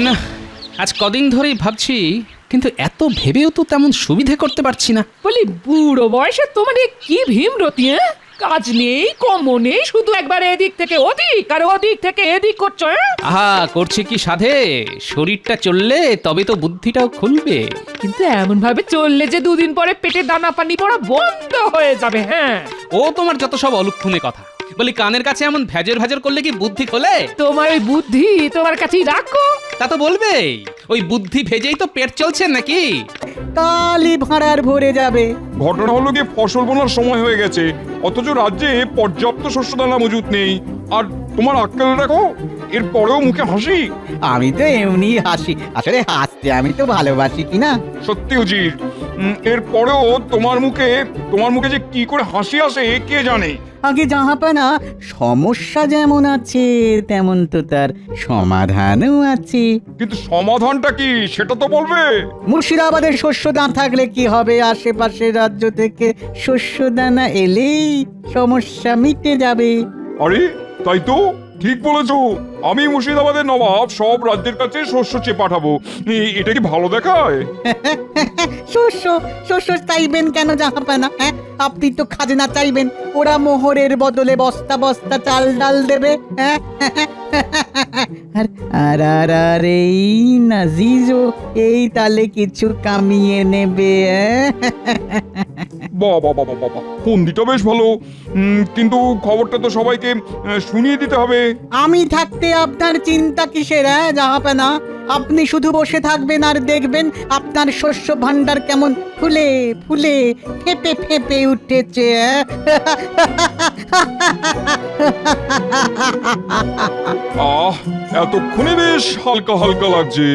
না, আজ কদিন ধরেই ভাবছি, কিন্তু এত ভেবেও তো তেমন সুবিধে করতে পারছি না। বলি বুড়ো বয়সে তোমার এ কি ভীমরতি, হ্যাঁ? কাজ নেই, কম নেই, শুধু একবার এদিক থেকে ওদিক আর ওদিক থেকে এদিক করছো, হ্যাঁ? আহা, করছে কি সাধে? শরীরটা চললে তবে তো বুদ্ধিটাও খুলবে। কিন্তু এমন ভাবে চললে যে দুদিন পরে পেটে দানা পানি পড়া বন্ধ হয়ে যাবে। হ্যাঁ, ও তোমার যত সব অলক্ষণে কথা। বলি কানের কাছে এমন ভেজর ভেজর করলে কি বুদ্ধি খোলে? তোমার ওই বুদ্ধি তোমার কাছেই রাখো। তা তো বলবেই, ওই বুদ্ধি ভেজেই তো পেট চলছে নাকি? কালই ভাড়ার ভরে যাবে। ঘটনা হলো গিয়ে ফসল বোনার সময় হয়ে গেছে, অথচ রাজ্যে পর্যাপ্ত শস্য দানা মজুত নেই। আর তোমার আক্কেল দেখো, এর পরেও মুখে হাসি। আমি তো এমনি হাসি, আসলে হাসতে আমি তো ভালোবাসি কিনা। সত্যি উজির, এর পরেও তোমার মুখে যে কি করে হাসি আসে কে জানে। আগে জাহাপানা, সমস্যা যেমন আছে তেমন তো তার সমাধানও আছে। কিন্তু সমাধানটা কি সেটা তো বলবে। মুর্শিদাবাদের শস্য দান থাকলে কি হবে, আশেপাশের রাজ্য থেকে শস্য দানা এলেই সমস্যা মিটে যাবে। আরে তাই তো, ঠিক বলেছো। আমি মুর্শিদাবাদের নবাব সব রাজ্যের কাছে শস্য চেয়ে পাঠাবো। এটা কি ভালো দেখায়? শস্য শস্য চাইবেন কেন জাহাপানা? হ্যাঁ, আপনি তো খাজনা চাইবেন, ওরা মোহরের বদলে বস্তা বস্তা চাল ডাল দেবে। হ্যাঁ, আর আর আর আর এই নাজিজও এই তালে কিছু কামিয়ে নেবে। বাবা বাবা বাবা, ফন্দিটা বেশ ভালো, কিন্তু খবরটা তো সবাইকে শুনিয়ে দিতে হবে। আমি থাকতে আপনার চিন্তা কিসের? হ্যাঁ জাহাপানা, আপনি শুধু বসে থাকবেন আর দেখবেন আপনার শস্য ভান্ডার কেমন ফুলে ফুলে ফেপে ফেপে উঠেছে। এতক্ষণে বেশ হালকা হালকা লাগছে।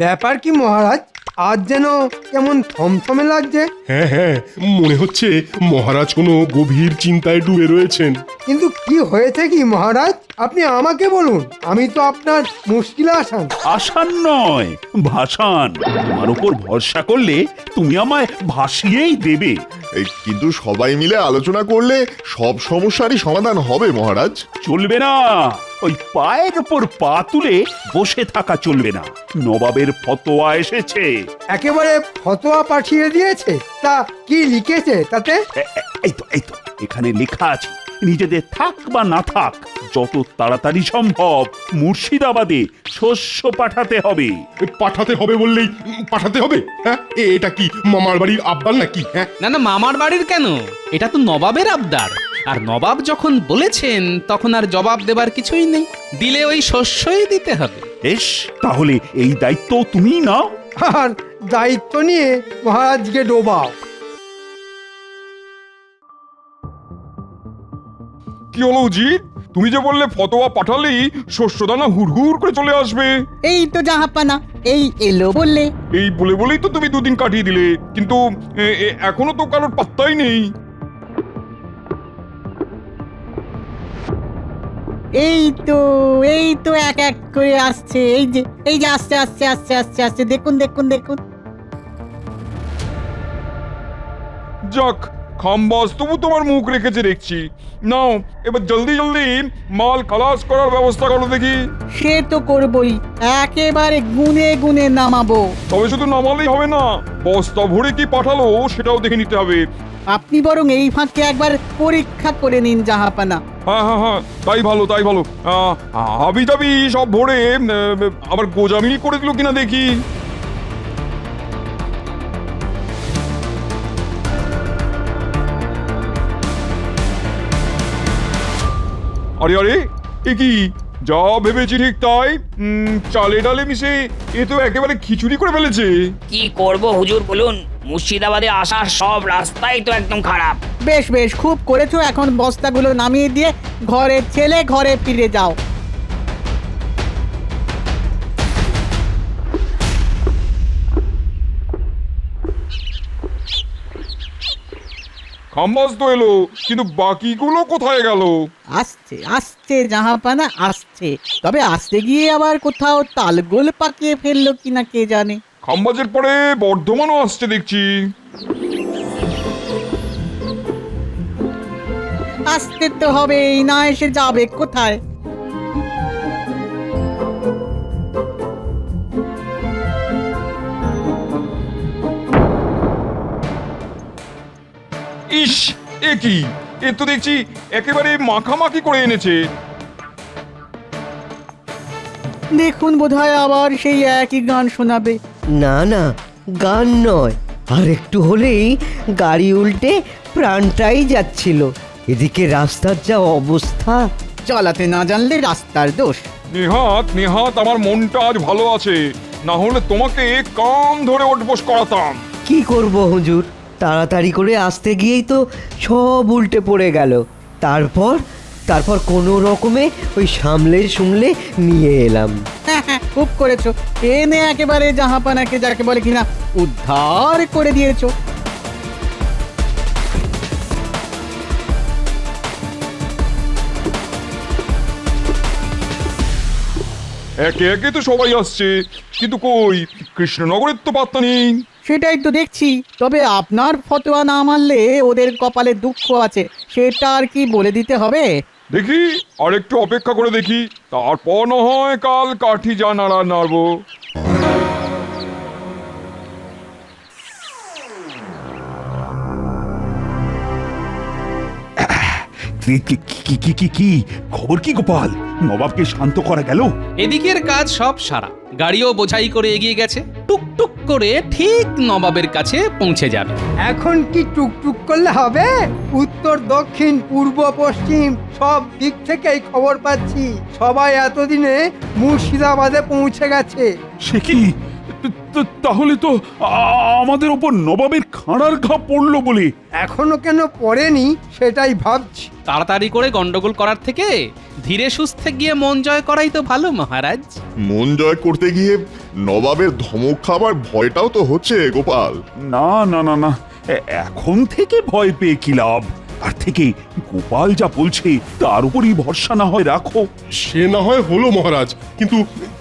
ব্যাপার কি মহারাজ, আজ যেন কেমন থমথমে লাগছে। হ্যাঁ হ্যাঁ, মনে হচ্ছে মহারাজ কোনো গভীর চিন্তায় ডুবে রয়েছেন। কিন্তু কি হয়েছে কি মহারাজ, আপনি আমাকে বলুন, আমি তো আপনার মুশকিলে আসান। আসান নয়, ভাসান। তোমার উপর ভরসা করলে তুমি আমায় ভাসিয়েই দেবে। কিন্তু সবাই মিলে আলোচনা করলে সব সমস্যারই সমাধান হবে মহারাজ। চলবে না, ওই পায়ের উপর পা তুলে বসে থাকা চলবে না। নবাবের ফতোয়া এসেছে। একেবারে ফতোয়া পাঠিয়ে দিয়েছে? তা কি লিখেছে তাতে? এই তো এখানে লেখা আছে, নিজেদের থাক বা না থাক, যত তাড়াতাড়ি সম্ভব মুর্শিদাবাদে শস্য পাঠাতে হবে। পাঠাতে হবে বললেই পাঠাতে হবে? হ্যাঁ, এটা কি মামার বাড়ির আবদার নাকি? হ্যাঁ, না না, মামার বাড়ির কেন, এটা তো নবাবের আবদার। আর নবাব যখন বলেছেন তখন আর জবাব দেবার কিছুই নেই, দিলে ওই শস্যই দিতে হবে। বেশ, তাহলে এই দায়িত্ব তুমিই নাও। আর দায়িত্ব নিয়ে মহারাজকে ডোবাও। কি হলো উজির, তুমি যে বললে ফতোয়া পাঠালেই শস্যদানা হুড়হুড় করে চলে আসবে। এই তো জাহাপানা, এই এলো বললে। এই বলেই তো তুমি দুদিন কাটিয়ে দিলে, কিন্তু এখনো তো কারোর পাত্তাই নেই। এই তো এক এক করে আসছে, এই যে আসছে আসছে আসছে আসছে আসছে, দেখুন দেখুন দেখুন। যাক, খাম্বাস তবু তোমার মুখ রেখেছে দেখছি। নাও এবার জলদি জলদি মাল খালাস করার ব্যবস্থা করো দেখি। সে তো করবই, একেবারে গুনে গুনে নামাবো। তবে শুধু নামালেই হবে না, বস্তা ভরে কি পাঠালো সেটাও দেখে নিতে হবে। আপনি বরং এই ফাঁকে একবার পরীক্ষা করে নিন জাহাপানা। হ্যাঁ হ্যাঁ হ্যাঁ, তাই ভালো তাই ভালো। হাবি টাবি সব ভরে আবার গোজামিল করে দিল কিনা দেখি। আরে আরে, এ কি, যা ভেবেছি ঠিক তাই, চালে ডালে মিশে এ তো একেবারে খিচুড়ি করে ফেলেছে। কি করব হুজুর বলুন, মুর্শিদাবাদে আসার সব রাস্তাই তো একদম খারাপ। বেশ বেশ, খুব করেছো। এখন বস্তাগুলো নামিয়ে দিয়ে ঘরে ছেলে ঘরে ফিরে যাও। খাম্বাস তো এলো, কিন্তু বাকিগুলো কোথায় গেল? আসছে আসছে জাহাপানা আসছে, তবে আসতে গিয়ে আবার কোথাও তালগোল পাকিয়ে ফেললো কিনা কে জানে। খাম্বাজের পরে বর্ধমানও আসছে দেখছি। আসতে তো হবেই, না এসে যাবে কোথায়? ইস, এ কি? এ তো দেখছি একেবারে মাখামাখি করে এনেছে। দেখুন বোধহয় আবার সেই একই গান শোনাবে। না না, গান নয়, আর একটু হলেই গাড়ি উল্টে প্রাণটাই যাচ্ছিল। এদিকে রাস্তার যা অবস্থা। চালাতে না জানলে রাস্তার দোষ। নেহাত নেহাত আমার মনটা আজ ভালো আছে, না হলে তোমাকে কান ধরে ওঠবোস করাতাম। কি করব হুজুর, তাড়াতাড়ি করে আসতে গিয়েই তো সব উল্টে পড়ে গেল। তারপর তারপর কোনো রকমে ওই সামলে নিয়ে এলাম। খুব করেছো, এনে একেবারে জাহাপানাকে যাকে বলে কিনা উদ্ধার করে দিয়েছো। একে একে তো সবাই আসছে, কিন্তু কই কৃষ্ণনগরের তো পাত্তা নেই। সেটাই তো দেখছি। তবে আপনার ফতোয়া না মানলে ওদের কপালে দুঃখ আছে, সেটা আর কি বলে দিতে হবে? দেখি আর একটু অপেক্ষা করে দেখি, তারপর না হয় কাল কাঠি যা নাড়া নাড়বো। কি খবর কি গোপাল? নবাবকে শান্ত করা গেল? এদিকের কাজ সব সারা, গাড়িও বোঝাই করে এগিয়ে গেছে, টুকটুক করে ঠিক নবাবের কাছে পৌঁছে যাবে। এখন কি টুকটুক করলে হবে? উত্তর দক্ষিণ পূর্ব পশ্চিম সব দিক থেকেই খবর পাচ্ছি সবাই এতদিনে মুর্শিদাবাদে পৌঁছে গেছে। সে কি? তাহলে তো আমাদের ওপর নবাবের খাঁড়ার ঘা পড়লো বলে। এখনো কেন পড়েনি সেটাই ভাবছি। তাড়াতাড়ি করে গন্ডগোল করার থেকে ধীরে সুস্থে গিয়ে মন জয় করাই তো ভালো মহারাজ। মন জয় করতে গিয়ে নবাবের ধমক খাবার ভয়টাও তো হচ্ছে গোপাল। না না না না, এখন থেকে ভয় পেয়ে কি লাভ? তার থেকে গোপাল যা বলছে তার উপরই ভরসা না হয় রাখো। সে না হয় হলো মহারাজ, কিন্তু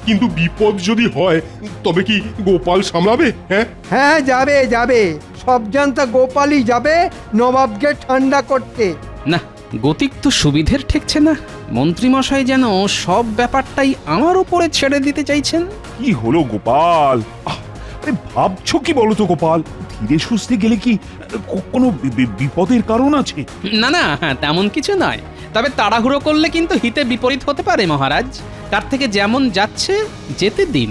কিন্তু বিপদ যদি হয় তবে কি গোপাল সামলাবে? হ্যাঁ হ্যাঁ, যাবে যাবে, সব জানতা গোপালই যাবে নবাবকে ঠান্ডা করতে। না, গতিক তো সুবিধের ঠেকছে না। মন্ত্রীমশাই যেন সব ব্যাপারটাই আমার উপরে ছেড়ে দিতে চাইছেন। কি হলো গোপাল? আরে ভাবছো কি বলো তো গোপাল? ধীরে সুস্থে গেলে কি কোনো বিপদের কারণ আছে? না না, তেমন কিছু নয়। তবে তাড়াহুড়ো করলে কিন্তু হিতে বিপরীত হতে পারে মহারাজ। তার থেকে যেমন যাচ্ছে যেতে দিন।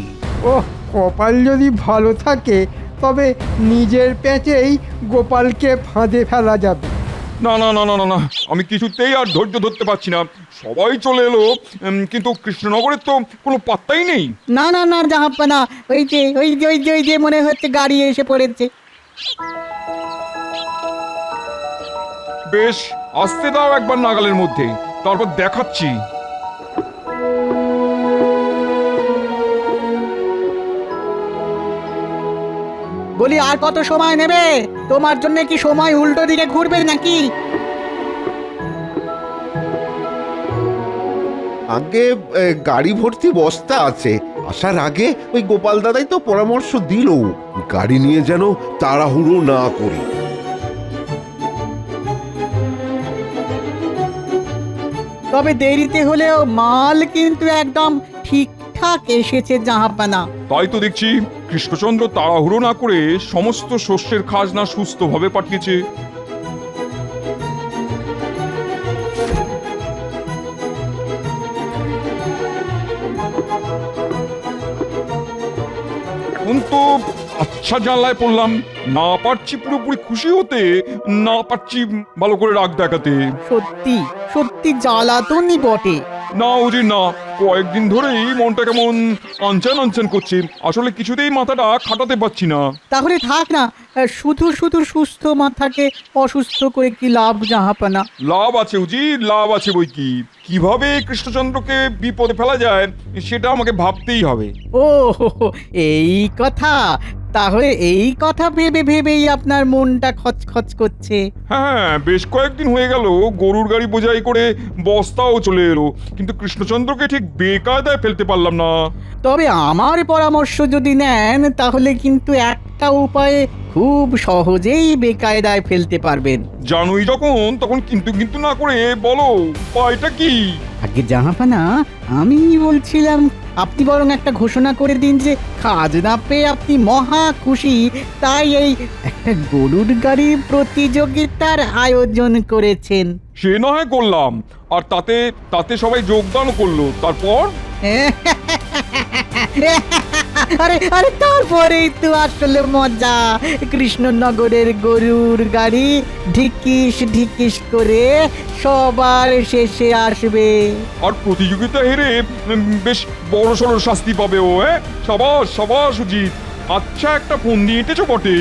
ওহ, কপাল যদি ভালো থাকে তবে নিজের পেঁচেই গোপালকে ফাঁদে ফেলা যাবে। না না না না না না, আমি কিছুতেই আর ধৈর্য ধরতে পারছি না। সবাই চলে এলো, কিন্তু কৃষ্ণনগরের তো কোনো পাত্তাই নেই। না না না জাহাপানা, ওই যে মনে হচ্ছে গাড়ি এসে পড়েছে। বেশ, আসতে দাও একবার নাগালের মধ্যে, তারপর দেখাচ্ছি। বলি আর কত সময় নেবে? তোমার জন্য কি সময় উল্টো দিকে ঘুরবে নাকি? আগে গাড়ি ভর্তি বস্তা আছে, আসার আগে ওই গোপাল দাদাই তো পরামর্শ দিল গাড়ি নিয়ে যেন তাড়াহুড়ো না করি। তবে দেরিতে হলেও মাল কিন্তু একদম ঠিকঠাক এসেছে জাহাপানা। তাই তো দেখছি কৃষ্ণচন্দ্র তাড়াহুড়ো না করে সমস্ত শস্যের খাজনা সুস্থভাবে পাঠিয়েছে। কিন্তু আচ্ছা জানলায় পড়লাম, না পারছি পুরোপুরি খুশি হতে, না পারছি ভালো করে রাগ দেখাতে। সত্যি সত্যি জ্বালাতনই বটে। না উজির না, কয়েকদিন ধরেই মনটা কেমন আনচান আনচান করছে। আসলে কিছুতেই মাথাটা খাটাতে পারছি না। তাহলে থাক না, শুধু শুধু সুস্থ মাথাকে অসুস্থ করে কি লাভ জাহাপানা? লাভ আছে উজির, লাভ আছে বই কি। কিভাবে কৃষ্ণচন্দ্রকে বিপদে ফেলা যায় সেটা আমাকে ভাবতেই হবে। ও এই কথা, তাহলে এই কথা ভেবে ভেবেই আপনার মনটা খচখচ করছে। হ্যাঁ, বেশ কয়েকদিন হয়ে গেল গরুর গাড়ি বোঝাই করে বস্তাও চলে এলো, কিন্তু কৃষ্ণচন্দ্রকে ঠিক বেকায়দায় ফেলতে পারলাম না। তবে আমার পরামর্শ যদি নেন তাহলে কিন্তু একটা উপায়ে খুব সহজেই বেকায়দায় ফেলতে পারবেন। জানোই যখন তখন কিন্তু কিন্তু না করে বলো উপায়টা কি? আগে জাহাপানা, আমি বলছিলাম আপনি বরং একটা ঘোষণা করে দিন যে খাজনা পেয়ে আপনি মহা খুশি, তাই এই একটা গরুর গাড়ির প্রতিযোগিতার আয়োজন করেছেন। সে না হয় করলাম, আর তাতে তাতে সবাই যোগদান করলো, তারপর আরে আরে তারপরেই তো আসলে মজা। কৃষ্ণনগরের গরুর গাড়ি ঢিকিস ঢিকিস করে সবার শেষে আসবে। আর প্রতিযোগিতা হেরে বেশ বড় সড় শাস্তি পাবে ও। সাবাস সাবাস সুজিত, আচ্ছা একটা ফোন দিয়ে এঁটেছো বটে।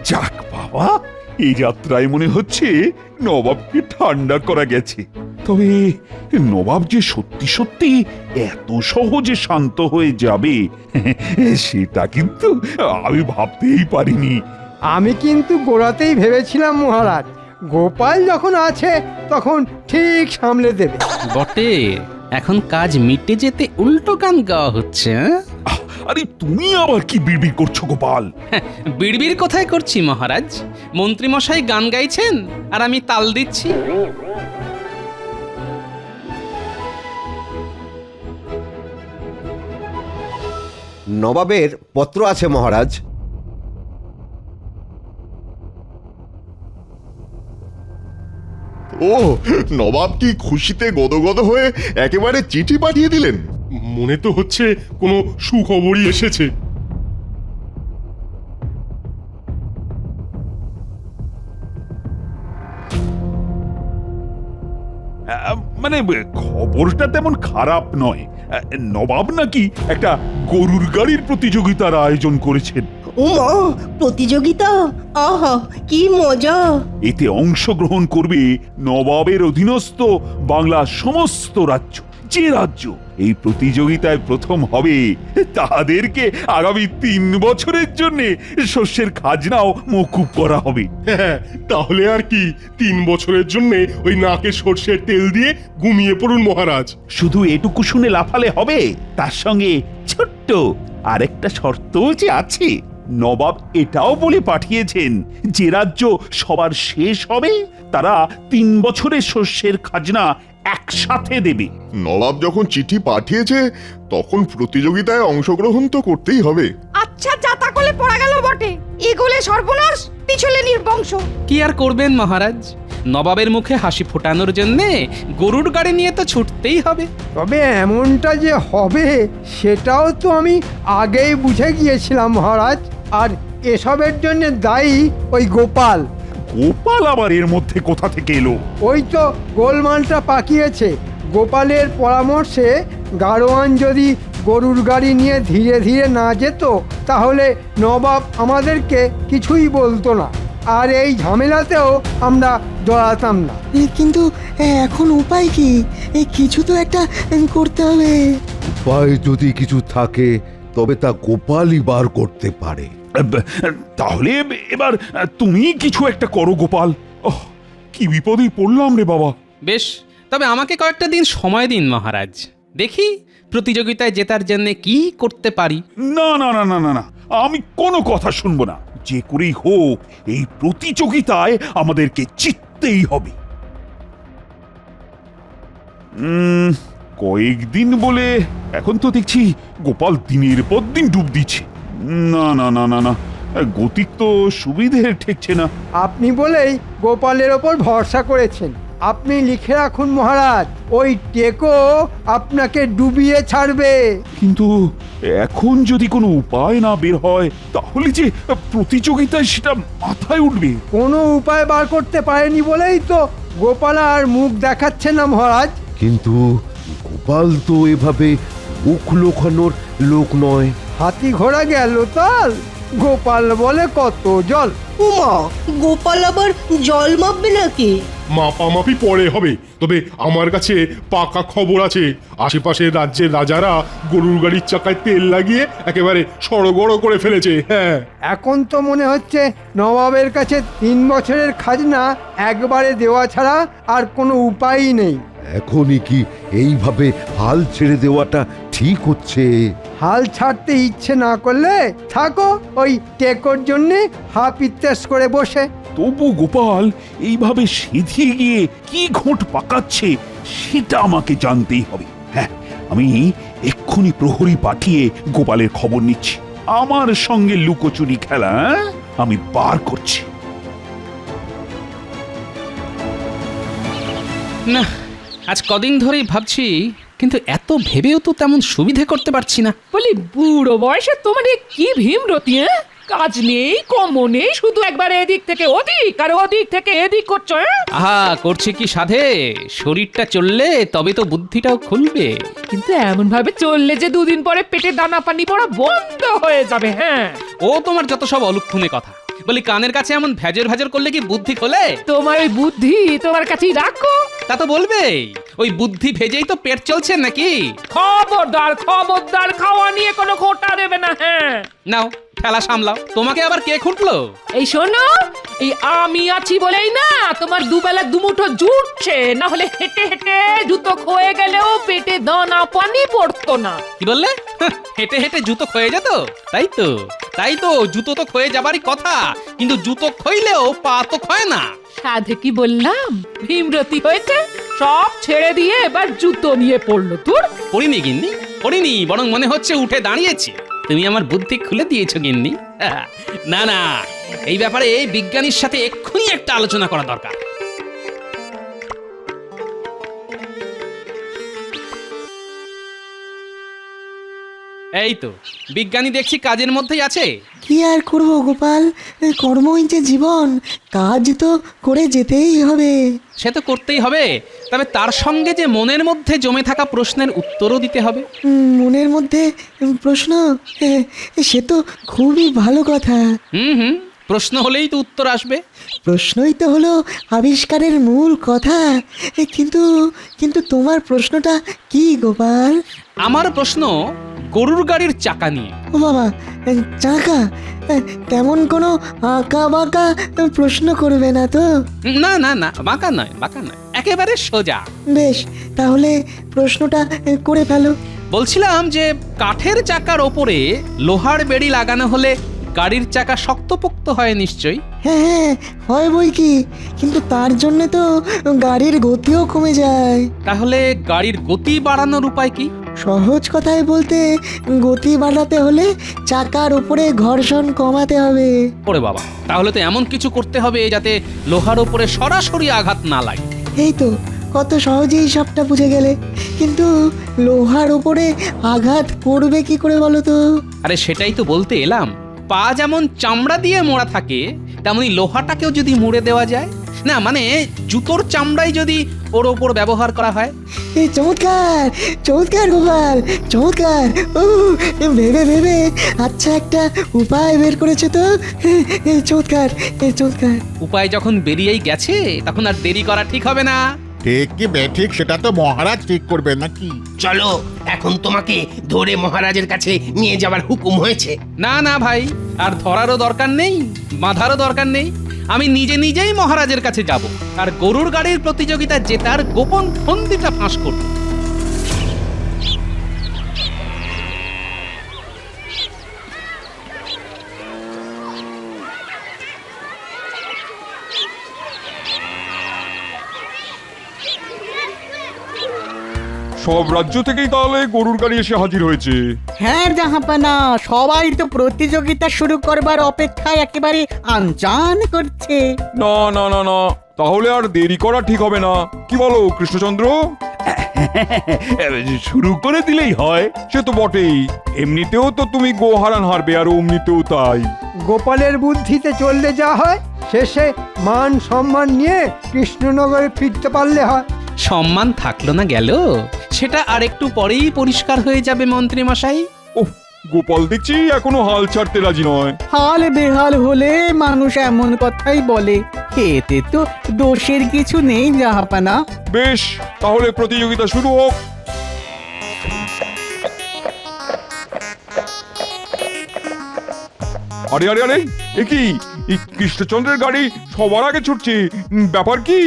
যাক বাবা, এই যাত্রায় মনে হচ্ছে নবাবকে ঠান্ডা করা গেছে। তবে নবাব যে সত্যি সত্যি এত সহজে শান্ত হয়ে যাবে সেটা কিন্তু আমি ভাবতেই পারিনি। আমি কিন্তু গোড়াতেই ভেবেছিলাম মহারাজ, গোপাল যখন আছে তখন ঠিক সামলে দেবে। বটে, এখন কাজ মিটে যেতে উল্টো গান গাওয়া হচ্ছে। আরে তুমি আবার কি বিড়বিড় করছো গোপাল? বিড়বিড় কোথায় করছি মহারাজ? মন্ত্রীমশাই গান গাইছেন আর আমি তাল দিচ্ছি। নবাবের পত্র আছে মহারাজ। ও, নবাব কি খুশিতে গদগদ হয়ে একেবারে চিঠি পাঠিয়ে দিলেন? মনে তো হচ্ছে কোনো সুখবরই এসেছে। মানে খবরটা তেমন খারাপ নয়। নবাব নাকি একটা গরুর গাড়ির প্রতিযোগিতার আয়োজন করেছেন। উমা, প্রতিযোগিতা! আহা, কি মজা! এতে অংশগ্রহণ করবে নবাবের অধীনস্থ বাংলার সমস্ত রাজ্য। যে রাজ্য এই প্রতিযোগিতায় প্রথম হবে তাদেরকে আগামী 3 বছরের জন্য শস্যের খাজনাও মকুব করা হবে। হ্যাঁ, তাহলে আর কি 3 বছরের জন্য ওই নাকে সর্ষের তেল দিয়ে ঘুমিয়ে পড়ুন মহারাজ। শুধু এটুকু শুনে লাফালে হবে, তার সঙ্গে ছোট্ট আরেকটা শর্তও যে আছে। নবাব এটাও বলে পাঠিয়েছেন, যে রাজ্য সবার শেষ হবে তারা 3 বছরের শস্যের খাজনা একসাথে দেবে। নবাব যখন চিঠি পাঠিয়েছে তখন প্রতিযোগিতায় অংশগ্রহণ তো করতেই হবে। আচ্ছা, যাতা কলে পড়া গেল বটে। এগোলে সর্বনাশ, পিছলে নির্বংশ। কি আর করবেন মহারাজ, নবাবের মুখে হাসি ফোটানোর জন্যে গরুর গাড়ি নিয়ে তো ছুটতেই হবে। তবে এমনটা যে হবে সেটাও তো আমি আগেই বুঝে গিয়েছিলাম মহারাজ। আর এসবের জন্য দায়ী ওই গোপাল। গোপাল আবার এর মধ্যে কোথা থেকে এলো? ওই তো গোলমালটা পাকিয়েছে। গোপালের পরামর্শে গাড়োয়ান যদি গরুর গাড়ি নিয়ে ধীরে ধীরে না যেত তাহলে নবাব আমাদেরকে কিছুই বলতো না, আর এই ঝামেলাতেও আমরা জড়াতাম না। কিন্তু এখন উপায় কি? কিছু তো একটা করতে হবে। উপায় যদি কিছু থাকে তবে তা গোপালই বার করতে পারে। তাহলে এবার তুমি কিছু একটা করো গোপাল। কি বিপদেই পড়লাম রে বাবা। বেশ, তবে আমাকে কয়েকটা দিন সময় দিন মহারাজ, দেখি প্রতিযোগিতায় জেতার জন্য কি করতে পারি। না না না না না না, আমি কোনো কথা শুনবো না। যে করেই হোক এই প্রতিযোগিতায় আমাদেরকে জিততেই হবে। কয়েকদিন বলে এখন তো দেখছি গোপাল দিনের পর দিন ডুব দিচ্ছে। না না না না না, গতিক তো সুবিধে ঠেকছে না। আপনি বলেই গোপালের ওপর ভরসা করেছেন। আপনি লিখে রাখুন মহারাজ, ওই টেকো আপনাকে ডুবিয়ে ছাড়বে। কিন্তু এখন যদি কোনো উপায় না বের হয় তাহলে যে প্রতিযোগিতায় সেটা মাথায় উঠবে। কোনো উপায় বার করতে পারেনি বলেই তো গোপাল আর মুখ দেখাচ্ছে না মহারাজ। কিন্তু গোপাল তো এভাবে মুখ লোকানোর লোক নয়। হাতি ঘোড়া গেল তাল, গোপাল বলে কত জল। উমা, গোপাল আবার জল মাপবে নাকি? মাপামাপি পরে হবে, তবে আমার কাছে পাকা খবর আছে। আশেপাশের রাজ্যের রাজারা গরুর গাড়ির চাকায় তেল লাগিয়ে একেবারে সড়গড় করে ফেলেছে। হ্যাঁ, এখন তো মনে হচ্ছে নবাবের কাছে 3 বছরের খাজনা একবারে দেওয়া ছাড়া আর কোনো উপায়ই নেই। এখনই কি এইভাবে হাল ছেড়ে দেওয়াটা ঠিক হচ্ছে? হাল ছাড়তে ইচ্ছে না করলে থাকো ওই টেকোর জন্যে হাফ ইত্যাস করে বসে। তবু গোপাল এইভাবে সিধিয়ে গিয়ে কি ঘোট পাকাচ্ছে সেটা আমাকে জানতেই হবে। হ্যাঁ, আমি এক্ষুনি প্রহরী পাঠিয়ে গোপালের খবর নিচ্ছি। আমার সঙ্গে লুকোচুরি খেলা আমি বার করছি। না, আজ কদিন ধরেই ভাবছি, কিন্তু এত ভেবেও তো তেমন সুবিধে করতে পারছি না। বলি বুড়ো বয়সে তোমার এ কি ভীমরতি, হ্যাঁ? কাজ নেই, কম নেই, শুধু একবার এদিক থেকে ওদিক আর ওদিক থেকে এদিক করছো, হ্যাঁ? আহা, করছে কি সাধে? শরীরটা চললে তবে তো বুদ্ধিটাও খুলবে। কিন্তু এমন ভাবে চললে যে দুদিন পরে পেটে দানা পানি পড়া বন্ধ হয়ে যাবে। হ্যাঁ, ও তোমার যত সব অলক্ষণে কথা। বলি কানের কাছে এমন ভেজর ভেজর করলে কি বুদ্ধি খোলে? তোমার ওই বুদ্ধি তোমার কাছেই রাখো। তা তো বলবেই, ওই বুদ্ধি ভেজেই তো পেট চলছে নাকি? খবরদার খবরদার, খাওয়া নিয়ে কোনো খোটা দেবে না। হ্যাঁ, নাও ঠেলা সামলাও। তোমাকে আবার কে খুঁটলো? এই শোনো, এই আমি আছি বলেই না তোমার দুবেলা দুমুঠো জুটছে, না হলে হেঁটে হেঁটে জুতো ক্ষয়ে গেলেও পেটে দানা পানি পড়তো না। কি বললে? হেঁটে হেঁটে জুতো ক্ষয়ে যেত? তাই তো, তাই তো, জুতো তো ক্ষয়ে যাবারই কথা, কিন্তু জুতো ক্ষইলেও পা তো ক্ষয় না। সাধে কি বললাম, ভীমরতি হয়েছে, সব ছেড়ে দিয়ে এবার জুতো নিয়ে পড়লো। তোর পড়িনি গিন্নি, পড়িনি, বরং মনে হচ্ছে উঠে দাঁড়িয়েছি। তুমি আমার বুদ্ধি খুলে দিয়েছো গিন্নি। না না, এই ব্যাপারে বিজ্ঞানীর সাথে এক্ষুনি একটা আলোচনা করা দরকার। এই তো বিজ্ঞানী দেখছি কাজের মধ্যেই আছে। কি আর করবো গোপাল, কর্মই যে জীবন, কাজ তো করে যেতেই হবে। সে তো করতেই হবে, তবে তার সঙ্গে যে মনের মধ্যে জমে থাকা প্রশ্নের উত্তরও দিতে হবে। মনের মধ্যে প্রশ্ন, সে তো খুবই ভালো কথা। হুম, প্রশ্ন হলেই তো উত্তর আসবে। প্রশ্নই তো হলো আবিষ্কারের মূল কথা। কিন্তু কিন্তু তোমার প্রশ্নটা কি গোপাল? আমার প্রশ্ন গরুর গাড়ির চাকা নিয়ে। ও বাবা, চাকা? তেমন কোনো আঁকা বাঁকা প্রশ্ন করবে না তো? না না না, বাঁকা নয়, বাঁকা নয়, একেবারে সোজা। বেশ, তাহলে প্রশ্নটা করে ফেলো। বলছিলাম যে কাঠের চাকার ওপরে লোহার বেড়ি লাগানো হলে গাড়ির চাকা শক্তপোক্ত হয় নিশ্চয়ই? হ্যাঁ হ্যাঁ, হয় বই কি, কিন্তু তার জন্য তো গাড়ির গতিও কমে যায়। তাহলে গাড়ির গতি বাড়ানোর উপায় কি? সহজ কথায় বলতে, গতি বাড়াতে হলে চাকার উপরে ঘর্ষণ কমাতে হবে। ওরে বাবা, তাহলে তো এমন কিছু করতে হবে যাতে লোহার উপরে সরাসরি আঘাত না লাগে। এই তো, কত সহজেই সবটা বুঝে গেলে। কিন্তু লোহার উপরে আঘাত করবে কি করে বলো তো? আরে সেটাই তো বলতে এলাম। পা যেমন চামড়া দিয়ে মোড়া থাকে, তেমনি লোহাটাকেও যদি মুড়ে দেওয়া যায়, না মানে জুতোর চামড়াই যদি ওর ওপর ব্যবহার করা হয়। এই চমৎকার, চমৎকার গোপাল, চমৎকার। ও, ভেবে ভেবে আচ্ছা একটা উপায় বের করেছে তো। চমৎকার, চমৎকার। উপায় যখন বেরিয়েই গেছে, তখন আর দেরি করা ঠিক হবে না। ঠিক কি বেঠিক সেটা তো মহারাজ ঠিক করবে নাকি? চলো, এখন তোমাকে ধরে মহারাজের কাছে নিয়ে যাবার হুকুম হয়েছে। না না ভাই, আর ধরারও দরকার নেই, বাঁধারও দরকার নেই। আমি নিজে নিজেই মহারাজের কাছে যাব আর গরুর গাড়ির প্রতিযোগিতা জেতার গোপন ফন্দিটা ফাঁস করব। সব রাজ্য থেকেই তাহলে গরুর গাড়ি এসে হাজির হয়েছে। হ্যাঁ জাহাপানা, সবাই তো প্রতিযোগিতা শুরু করবার অপেক্ষায় একেবারে আনজান করছে। না না না না, তাহলে আর দেরি করা ঠিক হবে না। কি বলো কৃষ্ণচন্দ্র? শুরু করে দিলেই হয়। সে তো বটেই, এমনিতেও তো তুমি গোহারান হারবে, আর অমনিতেও তাই। গোপালের বুদ্ধিতে চললে যা হয়, শেষে মান সম্মান নিয়ে কৃষ্ণনগরে ফিরতে পারলে হয়। সম্মান থাকলো না গেল, সেটা আর একটু পরেই পরিষ্কার হয়ে যাবে মন্ত্রী মশাই। ওহ, গোপাল দেখছি এখনো হাল ছাড়তে রাজি নয়। হাল বেহাল হলে মানুষ এমন কথাই বলে, এতে তো দোষের কিছু নেই জাহাপানা। বেশ, তাহলে প্রতিযোগিতা শুরু হোক। আরে আরে আরে, এ কি, এই কৃষ্ণচন্দ্রের গাড়ি সবার আগে ছুটছে, ব্যাপার কি?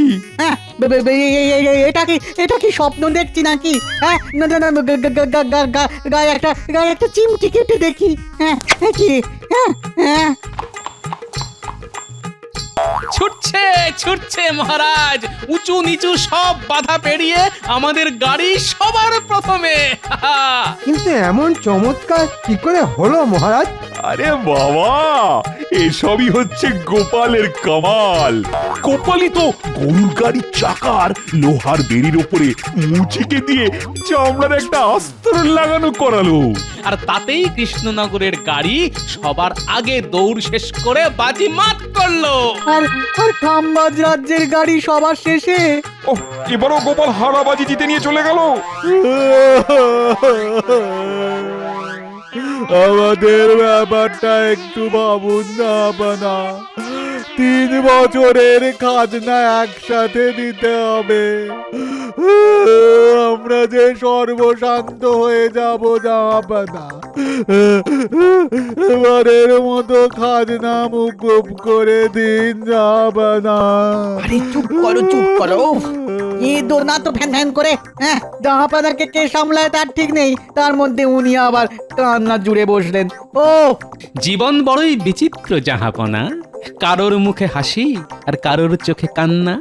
এটা কি স্বপ্ন দেখছি নাকি? হ্যাঁ, না না না, গায়ে একটা চিমটি কেটে দেখি। হ্যাঁ, কি? হ্যাঁ হ্যাঁ। ছুটছে ছুটছে মহারাজ, উঁচু নিচু সব বাধা পেরিয়ে আমাদের গাড়ি সবার প্রথমে। কিন্তু এমন চমৎকার কি করে হলো মহারাজ? আরে বাবা, এসবই হচ্ছে গোপালের কামাল। গোপালই তো গরুর গাড়ির চাকার লোহার বেড়ির ওপরে মুচিকে দিয়ে চামড়ার একটা আস্তরণ লাগানো করালো। আর তাতেই কৃষ্ণনগরের গাড়ি সবার আগে দৌড় শেষ করে বাজিমাত করলো। আর খাম্বাজ রাজ্যের গাড়ি সবার শেষে। ওহ, এবারও গোপাল হারাবাজি জিতে নিয়ে চলে গেল। আমাদের ব্যাপারটা একটু ভাবুন না বানা। 3 বছরের খাজনা একসাথে দিতে হবে। আমরা যে সর্বশান্ত হয়ে যাব জাহাপানা। এবারের মতো খাজনা মুকুব করে দিন জাহাপানা। আরে চুপ করো। এ দোনা তো ফ্যান ফ্যান করে। হ্যাঁ, জাহাপানাকে কে সামলায় তার ঠিক নেই, তার মধ্যে উনি আবার কান্না জুড়ে বসলেন। ও জীবন বড়ই বিচিত্র জাহাপনা, কারোর মুখে হাসি আর কারোর চোখে কান্না।